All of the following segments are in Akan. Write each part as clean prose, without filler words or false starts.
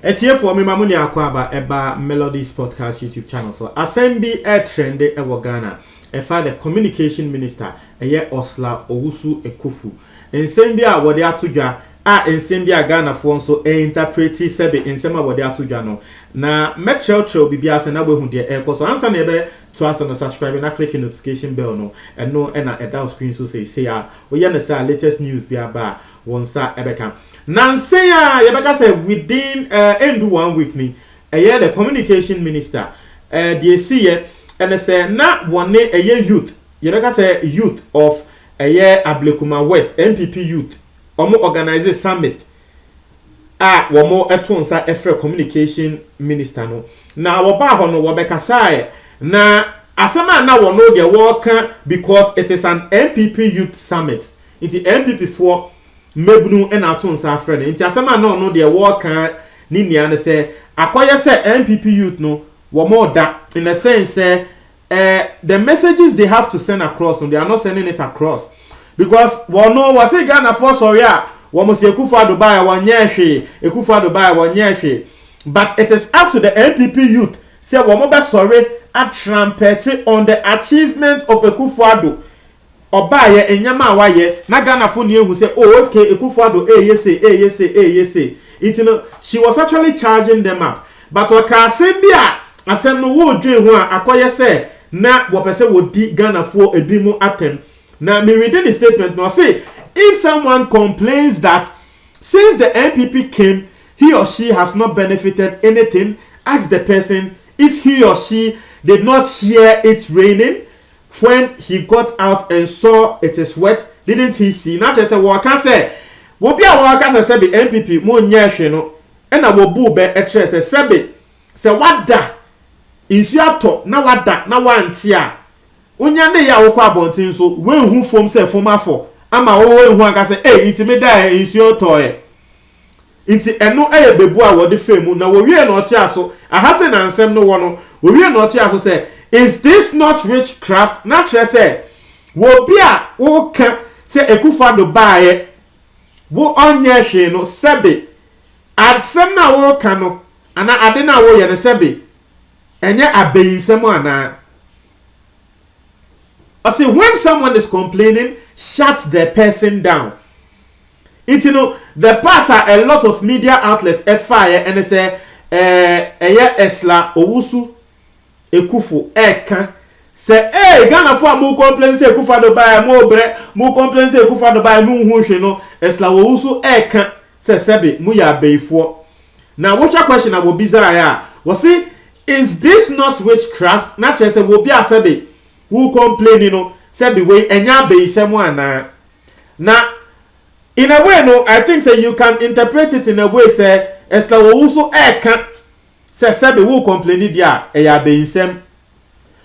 Etie for me mamuni akwaba eba Melodies Podcast YouTube channel. So Assembly trend ewo Ghana. Efa the communication minister eye Osla Owusu Ekufu. Ensembia wode atudwa ensembia Ghana for so interpreti sebe ensema wode atudwa no. Na metro bibia se na wehu de so ansa na ebe to us on subscribe na click notification bell no eno na eda screen so say we ya na say latest news bia ba wonsa ebeka. Nanseya yebeka say within end 1 week ni the communication minister the see and say na one youth yebeka say youth of Ablekuma West MPP youth omo organize summit womo etonsa efre communication minister no na woba ho no wobeka say na asema na wono de work because it is an MPP youth summit it is MPP for mebunu and atonsa friend nti asema na no de work ni nia ne say akoye say MPP youth no womo da in a sense the messages they have to send across no they are not sending it across because wono was say Ghana for sorry womo se Akufo-Addo ba wonye hwe Akufo-Addo ba wonye hwe but it is up to the MPP youth say womo be sorry at trumpet on the achievement of Akufo-Addo obaye enyama awaye na Ghana fo ne ehu say oh okay Akufo-Addo yes she was actually charging them up but waka asembia asem no wo dwe ho akoye say na wo pese wo di Ghana fo ebimu atem na me reading the statement no say if someone complains that since the MPP came he or she has not benefited anything, ask the person if he or she did not hear it raining when he got out and saw it is wet. Didn't he see? Not just say waka say wo bia waka say be MPP mo nya hwe no e na wo bu be etre say sebe say wada insiato na wada na wanti a onya ne ya wo kwa abontin so we hu fom say fom afo ama wo we hu aka say intimi da insiato inti eno bebu a wo de femu na wo wie na ote aso ahase na nsem no wo no wo wie na ote aso say is this not witchcraft? Not say wo bia wo ka say Akufo-Addo baaye wo onye hwe no sebe adsem na wo ka no ana ade na wo ye no sebe enye abeyisem ana. I say when someone is complaining, shut the person down. It the part a lot of media outlets fire and they say Esla Owusu Ekufu eka say Ghana for mo complain say Akufo-Addo ba mo bre mo complain say Akufo-Addo ba mu hu hwe no Esla Owusu eka say sebe mu ya beifo. Now what your question I will be ya was say is this not witchcraft? Not just say will be a sebe who complain sebe we enya beisem ana. Now in a way no I think say you can interpret it in a way say Esla Owusu eka say sebe who complain dia eya beisem.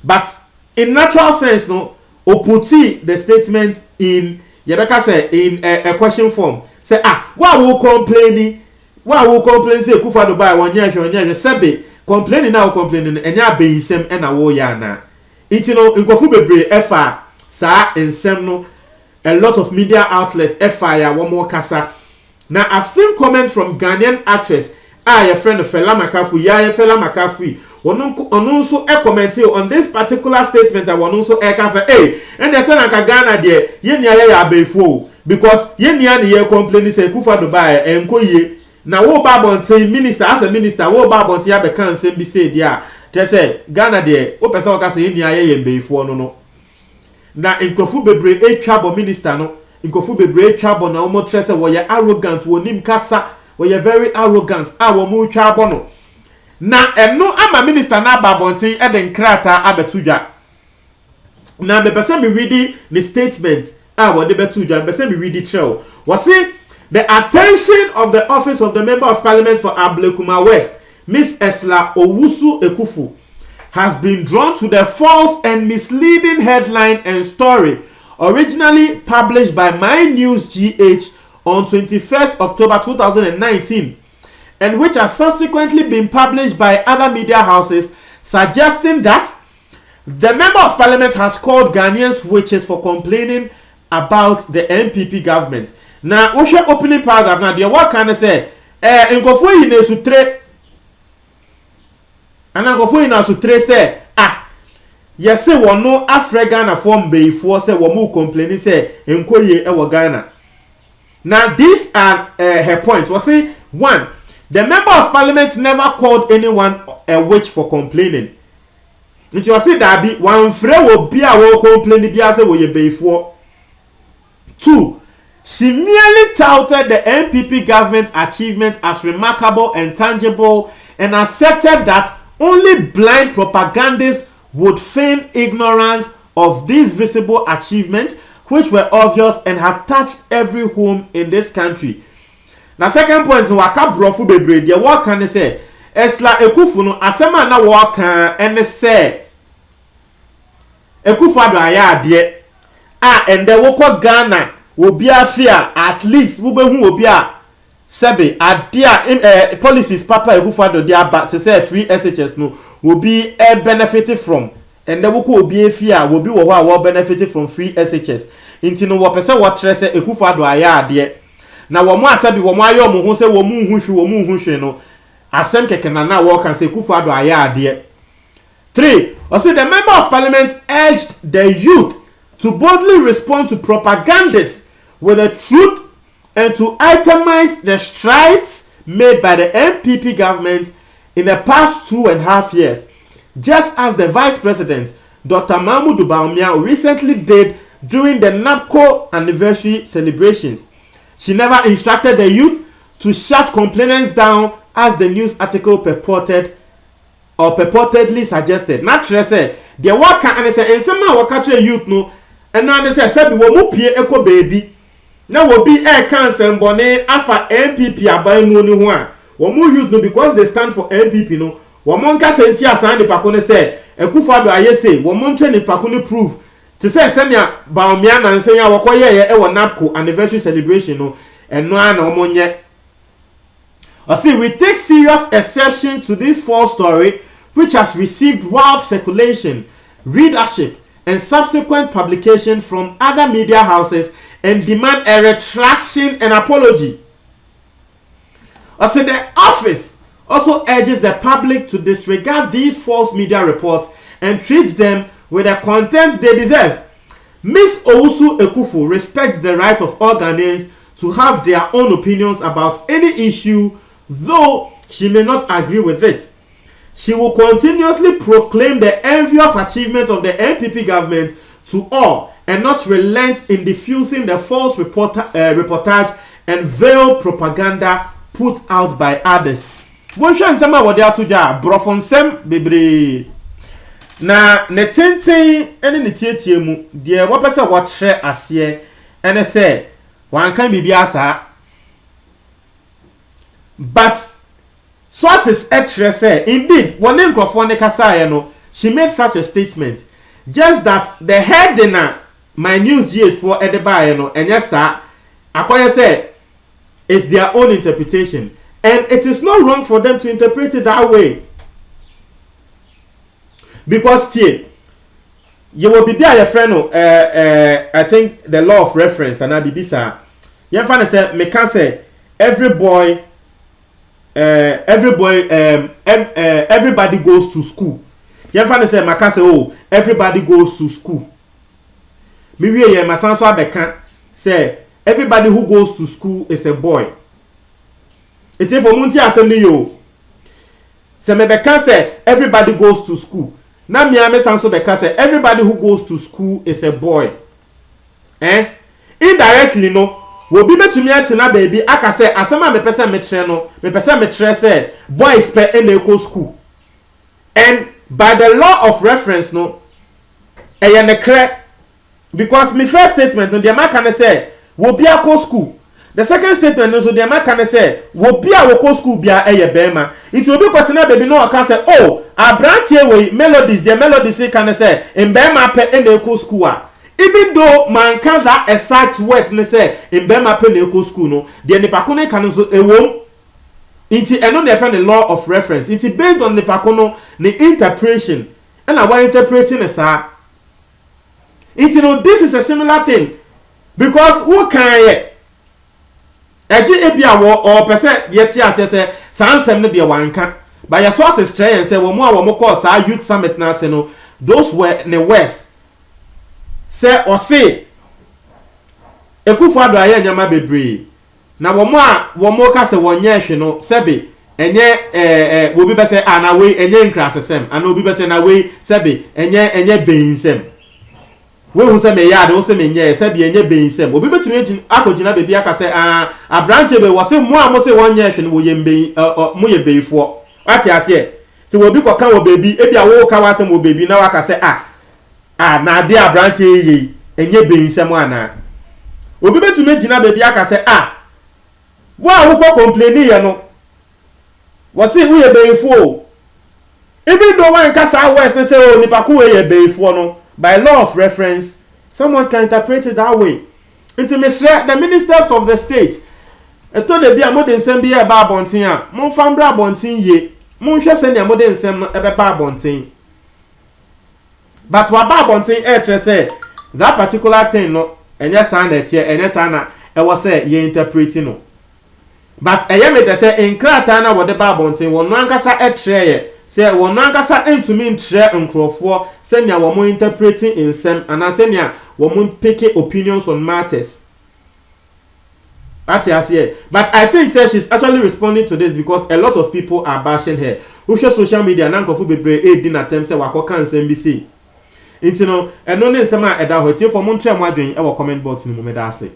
But in natural sense no oputi the statement in yebeka say in a question form say why will complain say Akufo-Addo ba wonye sebe complaining now complaining enya beisem na wo ya na it nkofu bebre efa sa ensem no a lot of media outlets fire one more kasa. Now I've seen comment from Ghanaian actress your friend Fela Makafu Fela Makafu also comment on this particular statement. I want also say and they say na Ghana there ye nia ya abefo because ye nia ne ye complain say Akufo-Addo ba enko ye na wo ba bonten minister as a minister wo ba bonten ya be kan nsem bi say dia they say Ghana there wo pesa wo ka say ye nia ye befo no na nkofu bebre etwabo minister no nkofu bebre etwabo na omo trese wo ye arrogant wo nim kasa wo ye very arrogant wo mu twabo no na eno ama minister na babontin e de nkrata abetudwa na me pese me read the statement wo de betudwa me pese me read it trail was say the attention of the office of the member of parliament for Ablekuma West Miss Esla Owusu Ekufu has been drawn to the false and misleading headline and story originally published by My News GH on 21st October 2019 and which has subsequently been published by other media houses suggesting that the member of parliament has called Ghanaians witches for complaining about the MPP government. Now, what's your opening paragraph? Now, the what can I say? Nkofo yi na sutre and I go for in so trace say yes say one no African form before say one more complaining say enkoye e Ghana. Now these are her points. Was say one, the member of parliament never called anyone a witch for complaining. It was say that be one free will be a will complain be as a way before. Two, she merely touted the NPP government achievement as remarkable and tangible and accepted that only blind propagandists would feign ignorance of these visible achievements which were obvious and had touched every home in this country. Now second point, waka brofu bebre the what can they say? Esla Ekufu no asema na waka and say Ekufu ado aya ade and the woko Ghana will be a fear at least we will be a sebe adia policies papa Ekufu ado dia back to say free SHS no will be benefited from. And the work will be a fear will be what benefited from free SHS. Into no person what stress Ekufu ado aya de. Na wo mo asabi wo mo ayo mo ho se wo mu hu hwe no. Asem keke na wo kan se Ekufu ado aya de. 3. Also the member of parliament urged the youth to boldly respond to propagandists with the truth and to itemize the strides made by the NPP government in the past 2.5 years. Just as the Vice President, Dr. Mahmoud Bawumia, recently did during the NAPCO anniversary celebrations. She never instructed the youth to shut complainants down as the news article purportedly suggested. Naturally, say the worker and say in some worker youth no, and now they say we will pie echo baby. Now will be air cancer bonnet afa NPP abai mu ni ho a. Womu youth no because they stand for NPP no. Womonka senti asan de pakone say Ekufu ado ayese womonche ni pakone prove to say senya Bawumia na nsenya wakoye ye e wo NAPCO anniversary celebration no eno ana omonye. We take serious exception to this false story which has received wild circulation, readership and subsequent publication from other media houses and demand a retraction and apology. The office also urges the public to disregard these false media reports and treats them with the contempt they deserve. Ms. Owusu Ekufu respects the right of all Ghanaians to have their own opinions about any issue, though she may not agree with it. She will continuously proclaim the envious achievement of the NPP government to all and not relent in diffusing the false reportage and veiled propaganda put out by others. Wonsha nsema wode atoja brofonsem bebre na ne tenten ene ne tietie mu de wo pese wo kire ase ene se wan kan bibia asa but sources extra say indeed one nkrofo ne kasa ye no she made such a statement just that the heading na my news GH4 edeba ye no enye sa akoye say it's their own interpretation. And it is not wrong for them to interpret it that way. Because you will be there, your friend. I think the law of reference and Abibisa. You find say me can say everybody goes to school. You find say me can say oh everybody goes to school. Maybe you my son so abeka say everybody who goes to school is a boy. It's if Omunti assembly yo. Se me beka say everybody goes to school. Na me ame sanso beka say everybody who goes to school is a boy. Indirectly no, wo bi betumi atina baby aka say asema me pese me tre no, me pese me tre say boys pe e go school. And by the law of reference no, eye ne kre because my first statement no the man can say wo bi akọ school. The second statement no so the man can say wo bi a wo ko school bia eye bema. It will be kwesena baby no can say oh abrantie we melodies the melodies can say in bema pe e go school a. Even though man can that exact words ne say in bema pe na school no the nipako can so ewom inti eno na the law of reference inti based on nipako no the interpretation and our interpreting is inti no this is a similar thing because who can eji ebia wo or person yeti ase say sansem no de wanka But your sources try and say, well, more call our youth summit now, say no, those were in the West. Say or say, Ekufuado aye nyama bebree. Na wo mo ka se wonye hwe no, sebe enye obi be say na we enye nkrasesem, ana obi be say na we sebe enye beinsem. We hu se me yade, wo se me nye sebe enye beinsem. Obi betumi akogina bebi aka say abranche be wo se mo a mo se wonye hwe no wo ye mbei mo ye beifo. Ati ase se obi koka wo bebi ebi a wo ka wa se mo bebi na waka say na de abranche ye enye beinsem ana. Obi betumi gina bebi aka say wa wo ko complain ye no wo se wo ye beifo. Even though one kasa west say o nipa ku ye beifo no, by law of reference someone can interpret it that way. Until the ministers of the state eto de bia modern nsem bia ba abonten a mon fambra abonten ye mon hwe se ne modern nsem no ebe ba abonten. But wa ba abonten say that particular thing no enye san na tie enye san na e wo say ye interpreting no. But eye me de say enkrata na wo de ba abonten wo no ankasa ye say wo no ankasa entumi ntre nkrofo se nya wo mo interpreting nsem ana se nya wo mo picking opinions on matters. But I think she's actually responding to this because a lot of people are bashing her. Who share social media na nkrofo bebre din attempt say wakoka nsem bi say. Intino eno ne nsem a eda ho tie for mo ntre mo adwen e wo comment box ni mo me da say.